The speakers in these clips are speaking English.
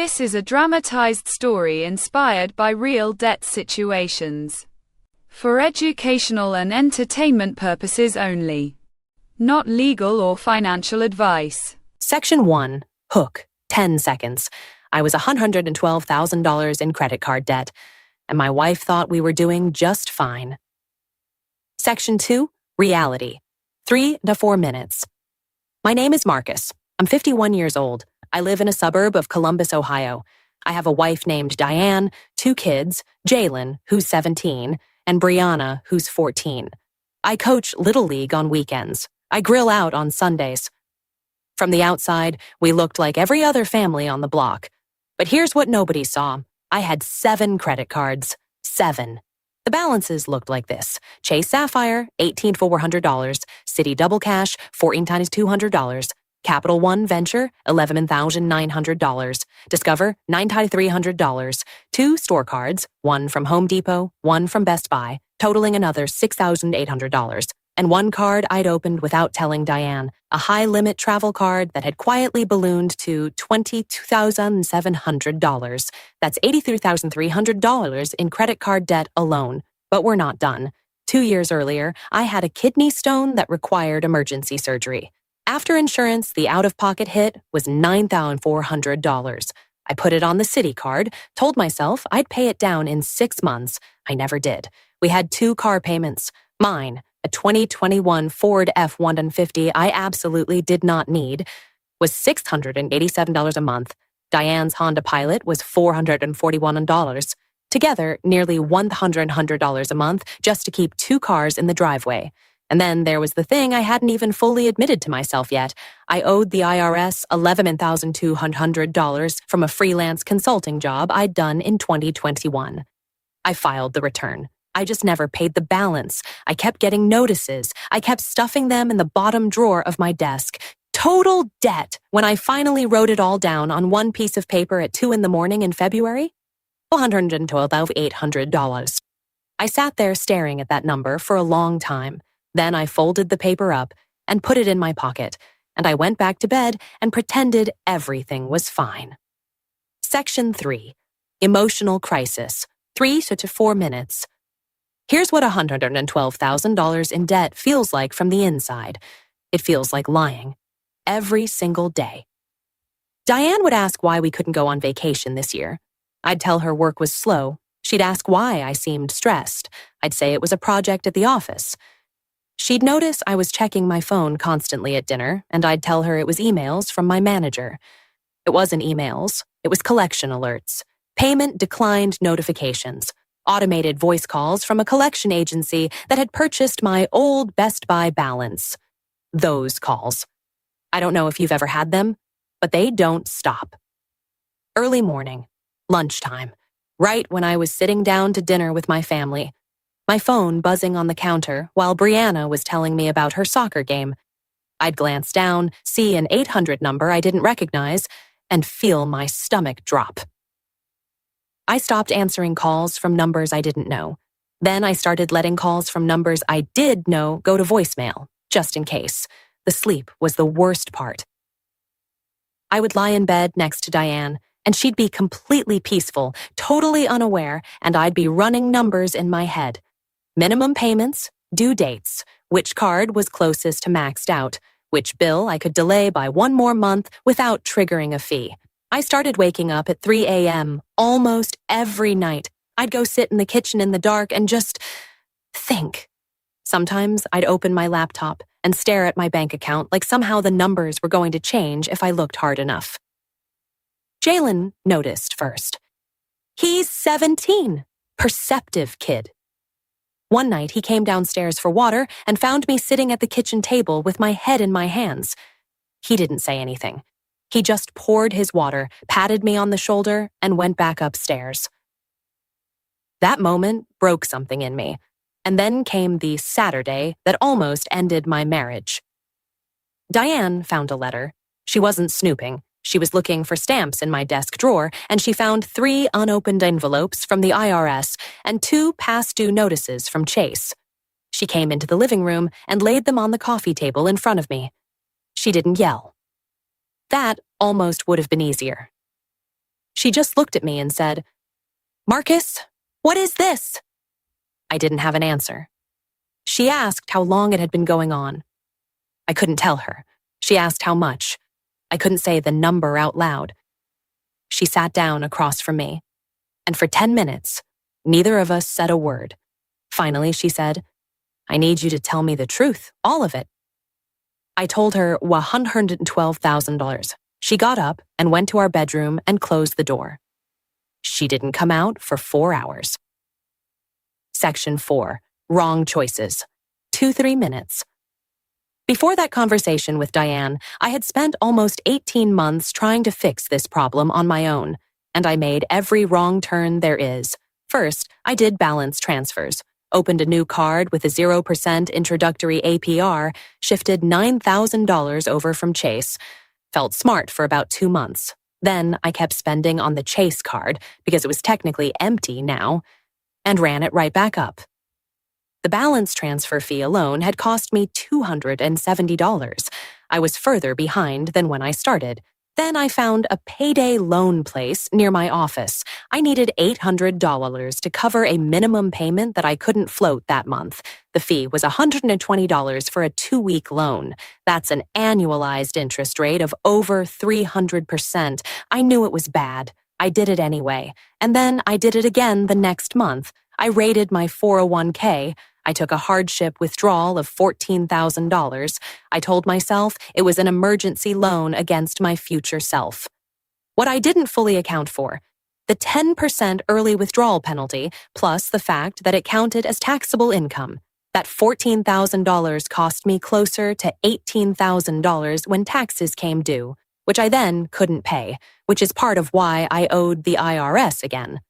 This is a dramatized story inspired by real debt situations. For educational and entertainment purposes only. Not legal or financial advice. Section 1. Hook. 10 seconds. I was $112,000 in credit card debt, and my wife thought we were doing just fine. Section 2. Reality. 3 to 4 minutes. My name is Marcus. I'm 51 years old. I live in a suburb of Columbus, Ohio. I have a wife named Diane, 2 kids, Jalen, who's 17, and Brianna, who's 14. I coach Little League on weekends. I grill out on Sundays. From the outside, we looked like every other family on the block. But here's what nobody saw. I had 7 credit cards. 7. The balances looked like this. Chase Sapphire, $18 for $400. Citi Double Cash, 14 times $200. Capital One Venture, $11,900. Discover, $9 times $300. 2 store cards, 1 from Home Depot, 1 from Best Buy, totaling another $6,800. And 1 card I'd opened without telling Diane, a high-limit travel card that had quietly ballooned to $22,700. That's $83,300 in credit card debt alone. But we're not done. 2 years earlier, I had a kidney stone that required emergency surgery. After insurance, the out-of-pocket hit was $9,400. I put it on the Citi card, told myself I'd pay it down in 6 months. I never did. We had 2 car payments. Mine, a 2021 Ford F-150 I absolutely did not need, was $687 a month. Diane's Honda Pilot was $441. Together, nearly $100 a month just to keep 2 cars in the driveway. And then there was the thing I hadn't even fully admitted to myself yet. I owed the IRS $11,200 from a freelance consulting job I'd done in 2021. I filed the return. I just never paid the balance. I kept getting notices. I kept stuffing them in the bottom drawer of my desk. Total debt when I finally wrote it all down on one piece of paper at 2 a.m. in February? $112,800. I sat there staring at that number for a long time. Then I folded the paper up and put it in my pocket, and I went back to bed and pretended everything was fine. Section 3. Emotional crisis. 3 to 4 minutes. Here's what $112,000 in debt feels like from the inside. It feels like lying. Every single day. Diane would ask why we couldn't go on vacation this year. I'd tell her work was slow. She'd ask why I seemed stressed. I'd say it was a project at the office. She'd notice I was checking my phone constantly at dinner, and I'd tell her it was emails from my manager. It wasn't emails. It was collection alerts, payment declined notifications, automated voice calls from a collection agency that had purchased my old Best Buy balance. Those calls. I don't know if you've ever had them, but they don't stop. Early morning, lunchtime, right when I was sitting down to dinner with my family. My phone buzzing on the counter while Brianna was telling me about her soccer game. I'd glance down, see an 800 number I didn't recognize, and feel my stomach drop. I stopped answering calls from numbers I didn't know. Then I started letting calls from numbers I did know go to voicemail, just in case. The sleep was the worst part. I would lie in bed next to Diane, and she'd be completely peaceful, totally unaware, and I'd be running numbers in my head. Minimum payments, due dates, which card was closest to maxed out, which bill I could delay by 1 more month without triggering a fee. I started waking up at 3 a.m. almost every night. I'd go sit in the kitchen in the dark and just think. Sometimes I'd open my laptop and stare at my bank account like somehow the numbers were going to change if I looked hard enough. Jalen noticed first. He's 17. Perceptive kid. One night, he came downstairs for water and found me sitting at the kitchen table with my head in my hands. He didn't say anything. He just poured his water, patted me on the shoulder, and went back upstairs. That moment broke something in me, and then came the Saturday that almost ended my marriage. Diane found a letter. She wasn't snooping. She was looking for stamps in my desk drawer, and she found 3 unopened envelopes from the IRS and 2 past due notices from Chase. She came into the living room and laid them on the coffee table in front of me. She didn't yell. That almost would have been easier. She just looked at me and said, "Marcus, what is this?" I didn't have an answer. She asked how long it had been going on. I couldn't tell her. She asked how much. I couldn't say the number out loud. She sat down across from me, and for 10 minutes, neither of us said a word. Finally, she said, "I need you to tell me the truth, all of it." I told her $112,000. She got up and went to our bedroom and closed the door. She didn't come out for 4 hours. Section 4. Wrong choices. 2-3 minutes. Before that conversation with Diane, I had spent almost 18 months trying to fix this problem on my own, and I made every wrong turn there is. First, I did balance transfers, opened a new card with a 0% introductory APR, shifted $9,000 over from Chase. Felt smart for about 2 months. Then I kept spending on the Chase card, because it was technically empty now, and ran it right back up. The balance transfer fee alone had cost me $270. I was further behind than when I started. Then I found a payday loan place near my office. I needed $800 to cover a minimum payment that I couldn't float that month. The fee was $120 for a 2-week loan. That's an annualized interest rate of over 300%. I knew it was bad. I did it anyway. And then I did it again the next month. I raided my 401k. I took a hardship withdrawal of $14,000. I told myself it was an emergency loan against my future self. What I didn't fully account for, the 10% early withdrawal penalty, plus the fact that it counted as taxable income. That $14,000 cost me closer to $18,000 when taxes came due, which I then couldn't pay, which is part of why I owed the IRS again.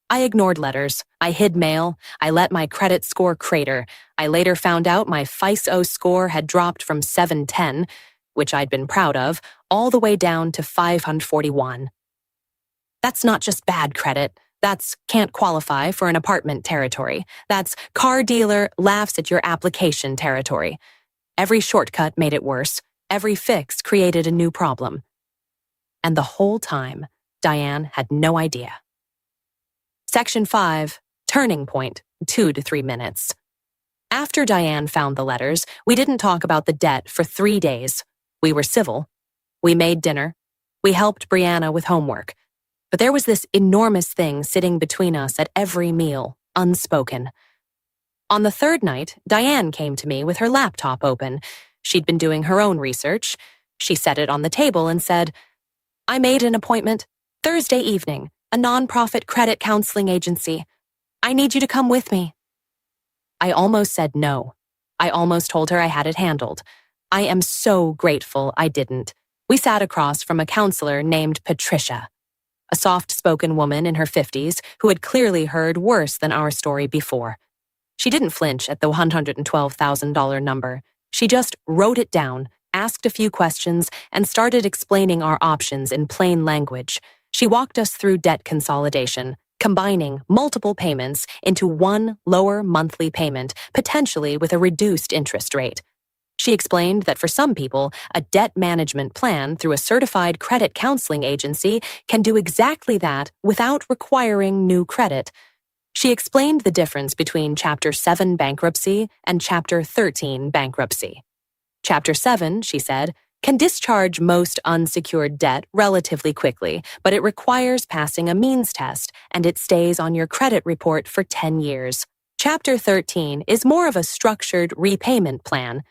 I ignored letters. I hid mail. I let my credit score crater. I later found out my FICO score had dropped from 710, which I'd been proud of, all the way down to 541. That's not just bad credit. That's can't qualify for an apartment territory. That's car dealer laughs at your application territory. Every shortcut made it worse. Every fix created a new problem. And the whole time, Diane had no idea. Section 5. Turning point. 2 to 3 minutes. After Diane found the letters, we didn't talk about the debt for 3 days. We were civil. We made dinner. We helped Brianna with homework. But there was this enormous thing sitting between us at every meal, unspoken. On the third night, Diane came to me with her laptop open. She'd been doing her own research. She set it on the table and said, "I made an appointment. Thursday evening. A nonprofit credit counseling agency. I need you to come with me." I almost said no. I almost told her I had it handled. I am so grateful I didn't. We sat across from a counselor named Patricia, a soft-spoken woman in her 50s who had clearly heard worse than our story before. She didn't flinch at the $112,000 number. She just wrote it down, asked a few questions, and started explaining our options in plain language. She walked us through debt consolidation, combining multiple payments into one lower monthly payment, potentially with a reduced interest rate. She explained that for some people, a debt management plan through a certified credit counseling agency can do exactly that without requiring new credit. She explained the difference between Chapter 7 bankruptcy and Chapter 13 bankruptcy. Chapter 7, she said, can discharge most unsecured debt relatively quickly, but it requires passing a means test, and it stays on your credit report for 10 years. Chapter 13 is more of a structured repayment plan,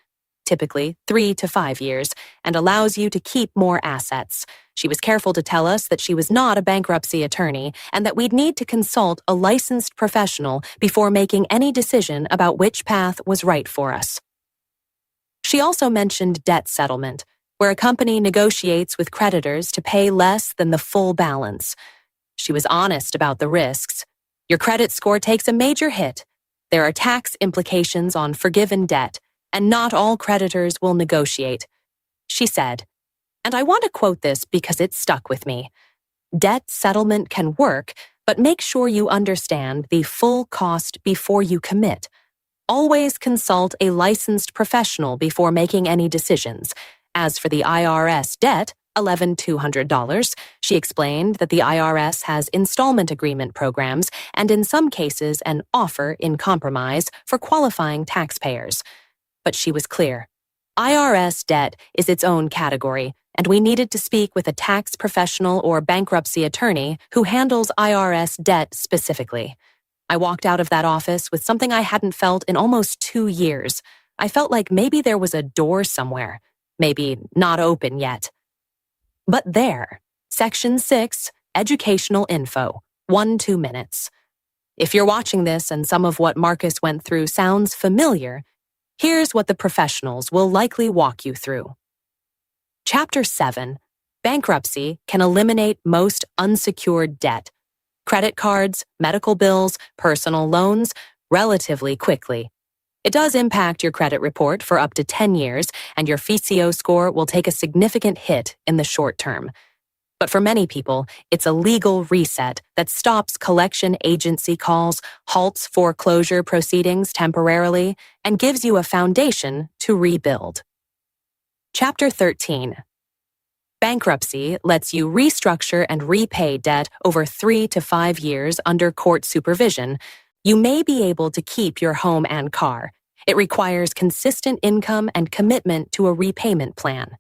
typically 3 to 5 years, and allows you to keep more assets. She was careful to tell us that she was not a bankruptcy attorney and that we'd need to consult a licensed professional before making any decision about which path was right for us. She also mentioned debt settlement, where a company negotiates with creditors to pay less than the full balance. She was honest about the risks. Your credit score takes a major hit. There are tax implications on forgiven debt, and not all creditors will negotiate. She said, and I want to quote this because it stuck with me, "Debt settlement can work, but make sure you understand the full cost before you commit. Always consult a licensed professional before making any decisions. As for the IRS debt, $11,200. She explained that the IRS has installment agreement programs and in some cases an offer in compromise for qualifying taxpayers. But she was clear. IRS debt is its own category, and we needed to speak with a tax professional or bankruptcy attorney who handles IRS debt specifically. I walked out of that office with something I hadn't felt in almost 2 years. I felt like maybe there was a door somewhere, maybe not open yet. But there, Section 6, Educational Info, 1-2 minutes. If you're watching this and some of what Marcus went through sounds familiar, here's what the professionals will likely walk you through. Chapter 7, Bankruptcy can eliminate most unsecured debt, credit cards, medical bills, personal loans, relatively quickly. It does impact your credit report for up to 10 years, and your FICO score will take a significant hit in the short term. But for many people, it's a legal reset that stops collection agency calls, halts foreclosure proceedings temporarily, and gives you a foundation to rebuild. Chapter 13. Bankruptcy lets you restructure and repay debt over 3 to 5 years under court supervision. You may be able to keep your home and car. It requires consistent income and commitment to a repayment plan.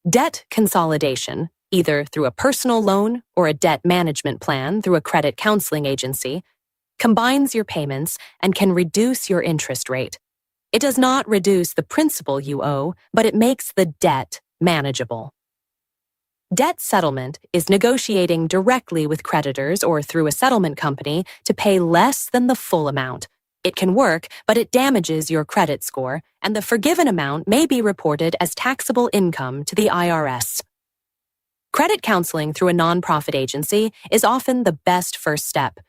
Debt consolidation, either through a personal loan or a debt management plan through a credit counseling agency, combines your payments and can reduce your interest rate. It does not reduce the principal you owe, but it makes the debt manageable. Debt settlement is negotiating directly with creditors or through a settlement company to pay less than the full amount. It can work, but it damages your credit score, and the forgiven amount may be reported as taxable income to the IRS. Credit counseling through a nonprofit agency is often the best first step.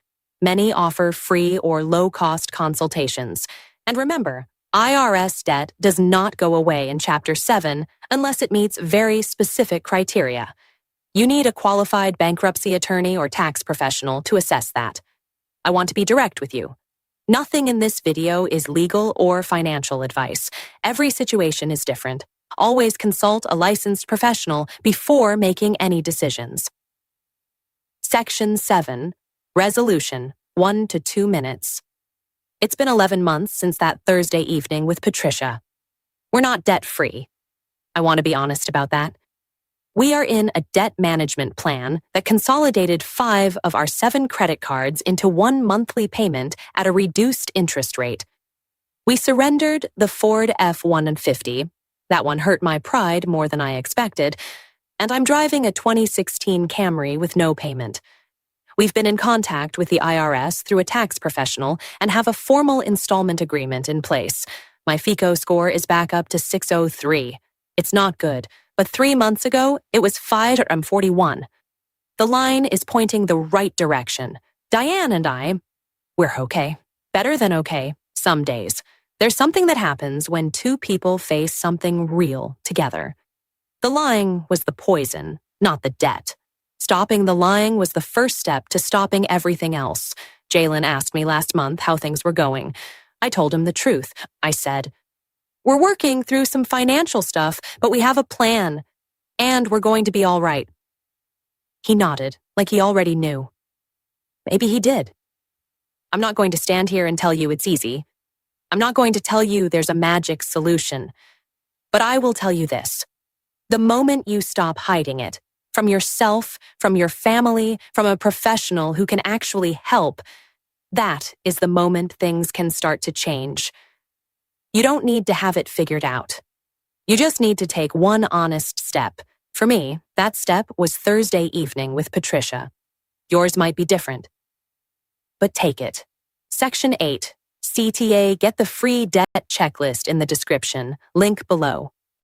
Many offer free or low-cost consultations. And remember, IRS debt does not go away in Chapter 7 unless it meets very specific criteria. You need a qualified bankruptcy attorney or tax professional to assess that. I want to be direct with you. Nothing in this video is legal or financial advice. Every situation is different. Always consult a licensed professional before making any decisions. Section 7. Resolution, 1 to 2 minutes. It's been 11 months since that Thursday evening with Patricia. We're not debt-free. I want to be honest about that. We are in a debt management plan that consolidated 5 of our 7 credit cards into 1 monthly payment at a reduced interest rate. We surrendered the Ford F-150. That one hurt my pride more than I expected, and I'm driving a 2016 Camry with no payment. We've been in contact with the IRS through a tax professional and have a formal installment agreement in place. My FICO score is back up to 603. It's not good, but 3 months ago, it was 541. The line is pointing the right direction. Diane and we're okay. Better than okay, some days. There's something that happens when 2 people face something real together. The lying was the poison, not the debt. Stopping the lying was the first step to stopping everything else. Jalen asked me last month how things were going. I told him the truth. I said, "We're working through some financial stuff, but we have a plan, and we're going to be all right." He nodded, like he already knew. Maybe he did. I'm not going to stand here and tell you it's easy. I'm not going to tell you there's a magic solution. But I will tell you this. The moment you stop hiding it, from yourself, from your family, from a professional who can actually help, that is the moment things can start to change. You don't need to have it figured out. You just need to take one honest step. For me, that step was Thursday evening with Patricia. Yours might be different. But take it. Section 8. CTA, get the free debt checklist in the description. Link below.